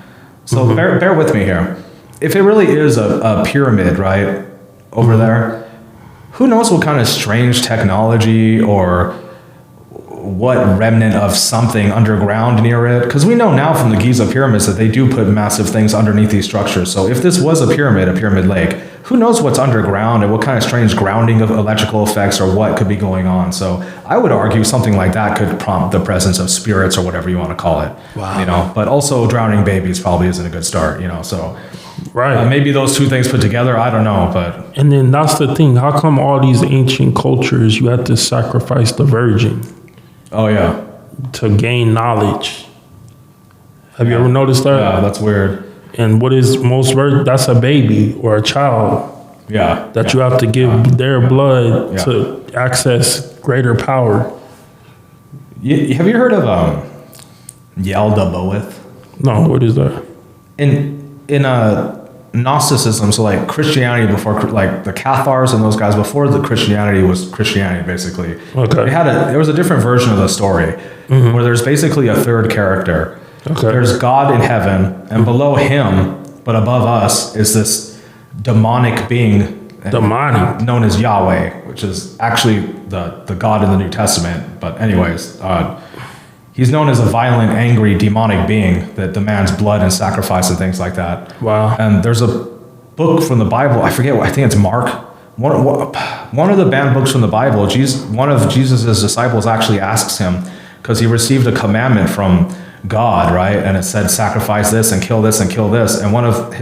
So bear with me here. If it really is a pyramid, right, over there, who knows what kind of strange technology or what remnant of something underground near it? Because we know now from the Giza pyramids that they do put massive things underneath these structures. So if this was a Pyramid Lake, who knows what's underground and what kind of strange grounding of electrical effects or what could be going on. So I would argue something like that could prompt the presence of spirits or whatever you want to call it. Wow. But also drowning babies probably isn't a good start, so... Right. Maybe those two things put together, I don't know, but... And then that's the thing. How come all these ancient cultures, you have to sacrifice the virgin? Oh, yeah. To gain knowledge. Have you ever noticed that? Yeah, that's weird. And what is most virgin? That's a baby or a child. Yeah. That you have to give their blood to access greater power. Have you heard of Yaldabaoth? No, what is that? In Gnosticism, so like Christianity before, like the Cathars and those guys before the Christianity was Christianity, basically. Okay. There was a different version of the story where there's basically a third character. Okay. There's God in heaven, and below him, but above us, is this demonic being. Demonic. Known as Yahweh, which is actually the God in the New Testament. But anyways, he's known as a violent, angry, demonic being that demands blood and sacrifice and things like that. Wow. And there's a book from the Bible, I forget, I think it's Mark. One of the banned books from the Bible, one of Jesus' disciples actually asks him, because he received a commandment from God, right? And it said, sacrifice this and kill this and kill this. And one of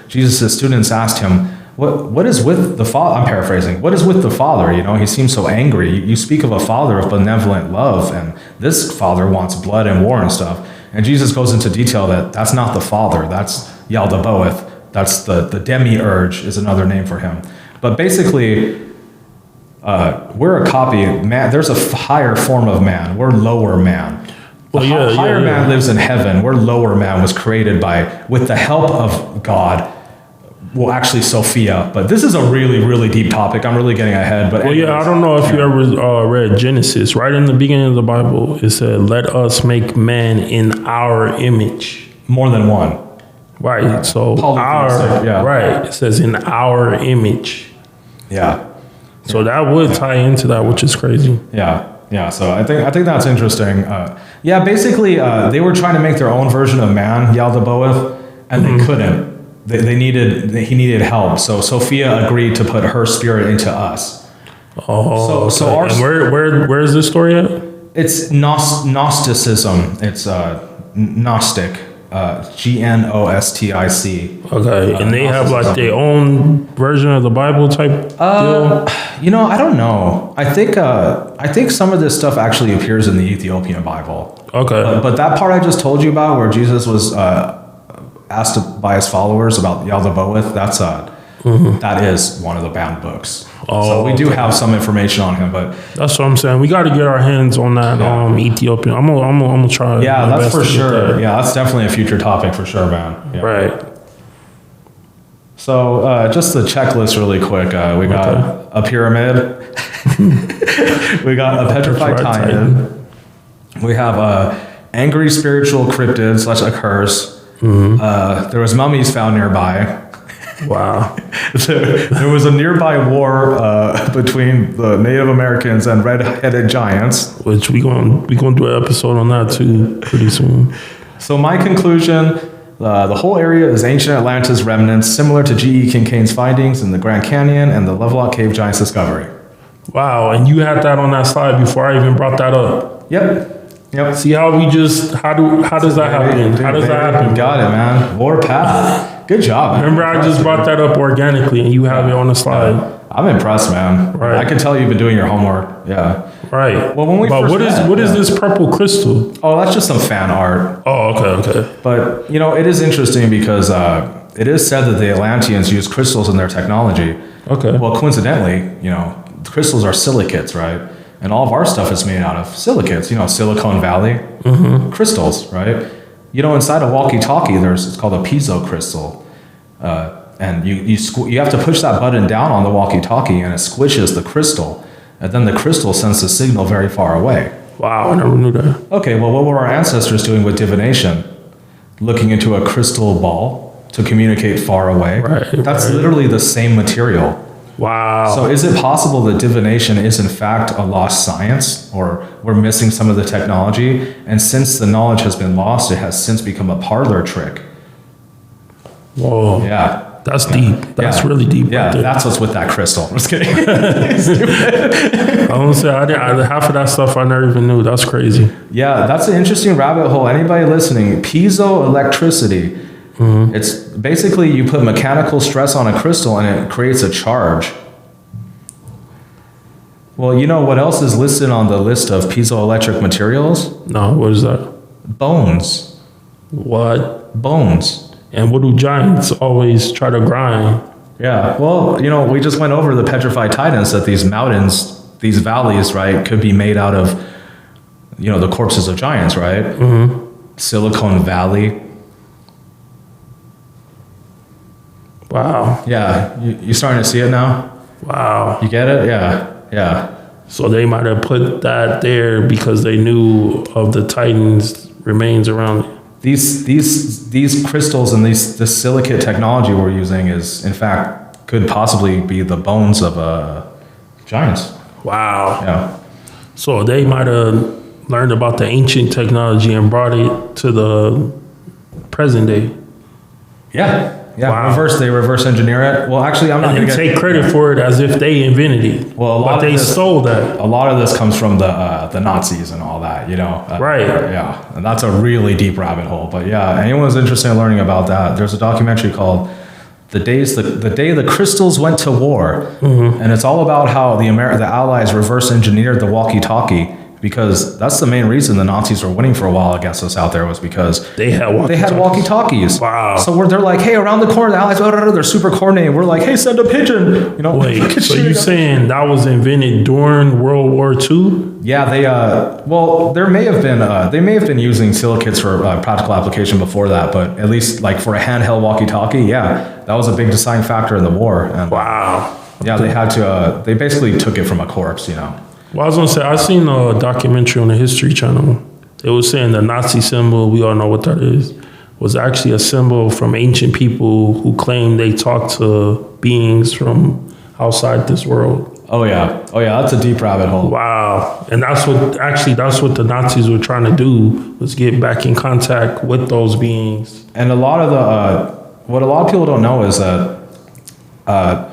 Jesus' students asked him, what is with the Father? I'm paraphrasing. What is with the Father? You know, he seems so angry. You speak of a Father of benevolent love, and this Father wants blood and war and stuff. And Jesus goes into detail that that's not the Father. That's Yaldabaoth. That's the demiurge is another name for him. But basically, we're a copy. Man, there's a higher form of man. We're lower man. The higher man lives in heaven. We're lower man was created with the help of God. Well, actually, Sophia. But this is a really, really deep topic. I'm really getting ahead. But anyways, I don't know if you ever read Genesis. Right in the beginning of the Bible, it said, "Let us make man in our image." More than one. Right. So right. It says in our image. Yeah. So that would tie into that, which is crazy. Yeah. Yeah. So I think that's interesting. Basically, they were trying to make their own version of man, Yaldabaoth, and they couldn't. He needed help. So Sophia agreed to put her spirit into us. Oh, and where is this story at? It's Gnosticism. It's Gnostic. Gnostic. Okay, and they have like their own version of the Bible type deal? I don't know. I think some of this stuff actually appears in the Ethiopian Bible. Okay. But that part I just told you about where Jesus was asked by his followers about Yaldabaoth, that is one of the banned books. So we do have some information on him, but that's what I'm saying. We got to get our hands on that Ethiopian. I'm gonna try. Yeah, that's for sure. That. Yeah, that's definitely a future topic for sure, man. Yeah. Right. So just the checklist really quick. We got a pyramid. We got a petrified titan. We have angry spiritual cryptid / a curse. There was mummies found nearby. Wow. There was a nearby war between the Native Americans and red-headed giants. Which we gonna do an episode on that too pretty soon. So my conclusion, the whole area is ancient Atlantis remnants similar to G.E. Kincaine's findings in the Grand Canyon and the Lovelock Cave Giants discovery. Wow, and you had that on that slide before I even brought that up. Yep. See how we just how does that happen? How does that happen? Got it, man. Warpath. Good job, man. Remember, I just brought that up organically, and you have it on the slide. I'm impressed, man. Right. I can tell you've been doing your homework. Yeah. Right. Well, when we what is this purple crystal? Oh, that's just some fan art. Oh, okay. But it is interesting because it is said that the Atlanteans used crystals in their technology. Okay. Well, coincidentally, crystals are silicates, right? And all of our stuff is made out of silicates, Silicon Valley, crystals, right? Inside a walkie-talkie, it's called a piezo crystal. And you have to push that button down on the walkie-talkie and it squishes the crystal. And then the crystal sends the signal very far away. Wow, I never knew that. Okay, well, what were our ancestors doing with divination? Looking into a crystal ball to communicate far away. Right. That's literally the same material. Wow. So is it possible that divination is in fact a lost science, or we're missing some of the technology? And since the knowledge has been lost, it has since become a parlor trick. Whoa. Yeah. That's deep. That's really deep. Yeah, right that's what's with that crystal. I'm just kidding. I want to say, half of that stuff I never even knew. That's crazy. Yeah, that's an interesting rabbit hole. Anybody listening, piezoelectricity. It's basically you put mechanical stress on a crystal and it creates a charge. Well, what else is listed on the list of piezoelectric materials? No, what is that? Bones. What? Bones. And what do giants always try to grind? Yeah, well, we just went over the petrified titans, that these mountains, these valleys, right, could be made out of, the corpses of giants, right? Silicon Valley. Wow. Yeah, you starting to see it now? Wow. You get it? Yeah. So they might have put that there because they knew of the Titan's remains around it. These crystals and this silicate technology we're using is, in fact, could possibly be the bones of giants. Wow. Yeah. So they might have learned about the ancient technology and brought it to the present day. Yeah. Wow. They reverse engineer it. Well, actually, I'm not going And to take credit for it as if they invented it. Well, but they stole that. A lot of this comes from the Nazis and all that, Right. Yeah, and that's a really deep rabbit hole. But yeah, anyone's interested in learning about that, there's a documentary called "The Day the Crystals Went to War," and it's all about how the Allies reverse engineered the walkie-talkie. Because that's the main reason the Nazis were winning for a while against us out there, was because they had walkie-talkies. Wow. So they're like, hey, around the corner, the Allies, they're super coordinated. We're like, hey, send a pigeon. Wait, so you saying that was invented during World War II? Yeah, they may have been using silicates for practical application before that, but at least like for a handheld walkie-talkie, yeah, that was a big deciding factor in the war. And, wow. Yeah, they had to. They basically took it from a corpse, Well, I was gonna say, I seen a documentary on the History Channel. They were saying the Nazi symbol, we all know what that is, was actually a symbol from ancient people who claimed they talked to beings from outside this world. Oh yeah, that's a deep rabbit hole. Wow. And that's what the Nazis were trying to do, was get back in contact with those beings. And a lot of what a lot of people don't know is that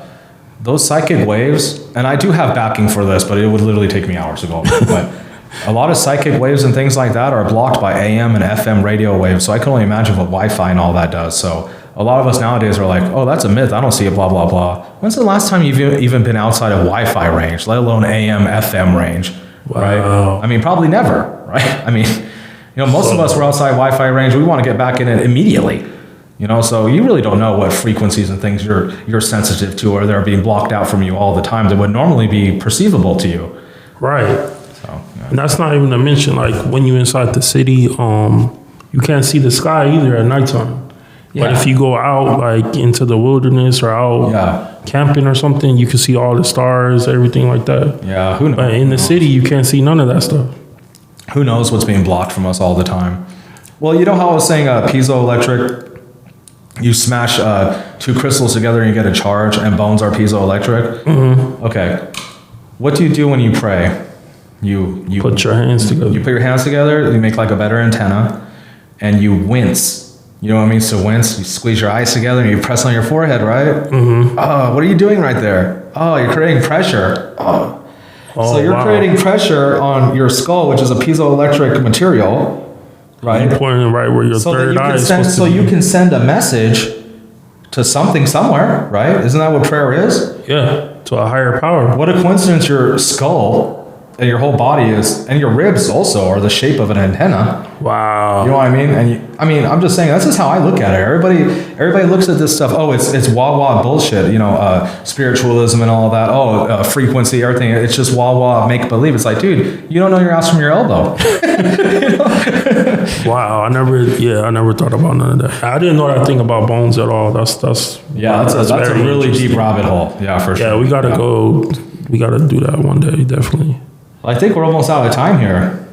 those psychic waves, and I do have backing for this, but it would literally take me hours to go over. But a lot of psychic waves and things like that are blocked by AM and FM radio waves. So I can only imagine what Wi-Fi and all that does. So a lot of us nowadays are like, oh, that's a myth. I don't see it, blah, blah, blah. When's the last time you've even been outside of Wi-Fi range, let alone AM, FM range, right? Wow. I mean, probably never, right? I mean, most of us were outside Wi-Fi range. We want to get back in it immediately. So you really don't know what frequencies and things you're sensitive to, or they're being blocked out from you all the time that would normally be perceivable to you. Right. So, yeah. And that's not even to mention, like, when you're inside the city, you can't see the sky either at nighttime. Yeah. But if you go out, like, into the wilderness or out camping or something, you can see all the stars, everything like that. Yeah, who knows? But in the city, you can't see none of that stuff. Who knows what's being blocked from us all the time? Well, you know how I was saying piezoelectric? You smash two crystals together and you get a charge, and bones are piezoelectric. Mm-hmm. Okay. What do you do when you pray? You put your hands together. You put your hands together, you make like a better antenna, and you wince. You know what I mean? So wince, you squeeze your eyes together and you press on your forehead, right? Mm-hmm. Oh, what are you doing right there? Oh, you're creating pressure. Oh so you're creating pressure on your skull, which is a piezoelectric material. Right. You're pointing right where your third eye is supposed to be. So you can send a message to something somewhere, right? Isn't that what prayer is? Yeah, to a higher power. What a coincidence your skull and your whole body is, and your ribs also are the shape of an antenna. Wow. You know what I mean? And I'm just saying, that's just how I look at it. Everybody looks at this stuff, oh, it's wah-wah bullshit, spiritualism and all that. Frequency, everything. It's just wah-wah make-believe. It's like, dude, you don't know your ass from your elbow. Wow, I never thought about none of that. I didn't know that thing about bones at all. That's a really deep rabbit hole. Yeah, for sure. Yeah, we gotta go. We gotta do that one day, definitely. I think we're almost out of time here.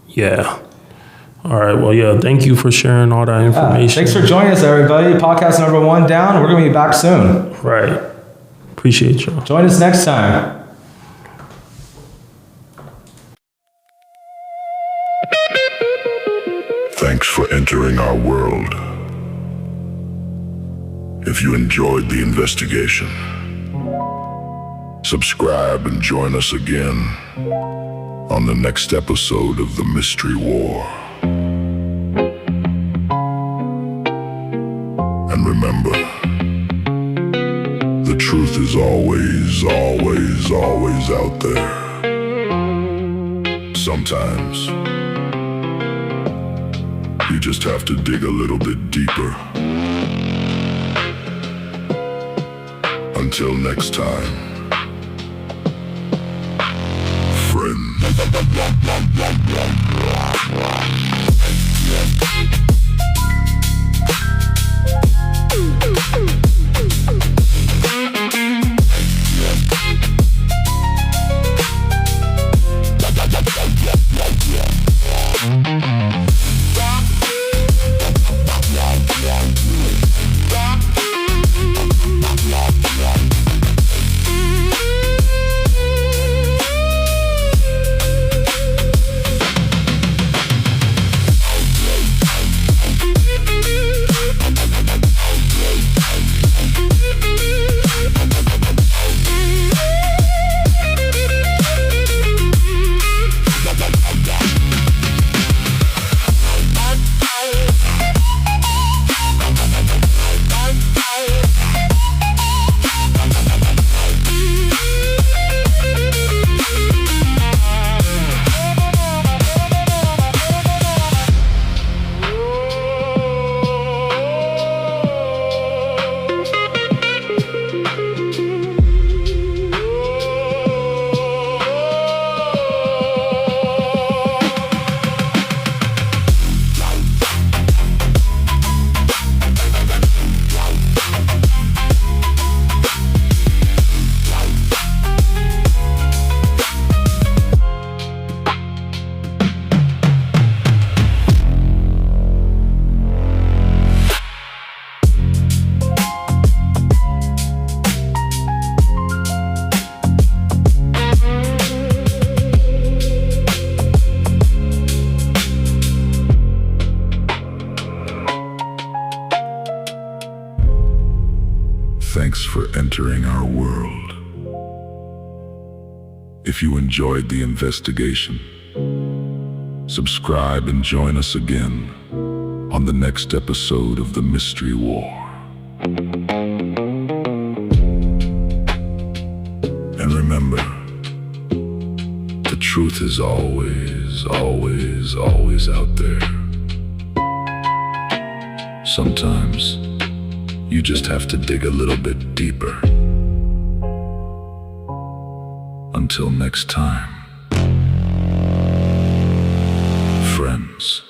Yeah. All right. Well, yeah. Thank you for sharing all that information. Thanks for joining us, everybody. Podcast number 1 down. We're gonna be back soon. Right. Appreciate y'all. Join us next time. Thanks for entering our world. If you enjoyed the investigation, subscribe and join us again on the next episode of The Mystery War. And remember, the truth is always, always, always out there. Sometimes you just have to dig a little bit deeper. Until next time. Friend. for entering our world. If you enjoyed the investigation, subscribe and join us again on the next episode of the Mystery War. And remember, the truth is always, always, always out there. Sometimes you just have to dig a little bit deeper. Until next time, friends.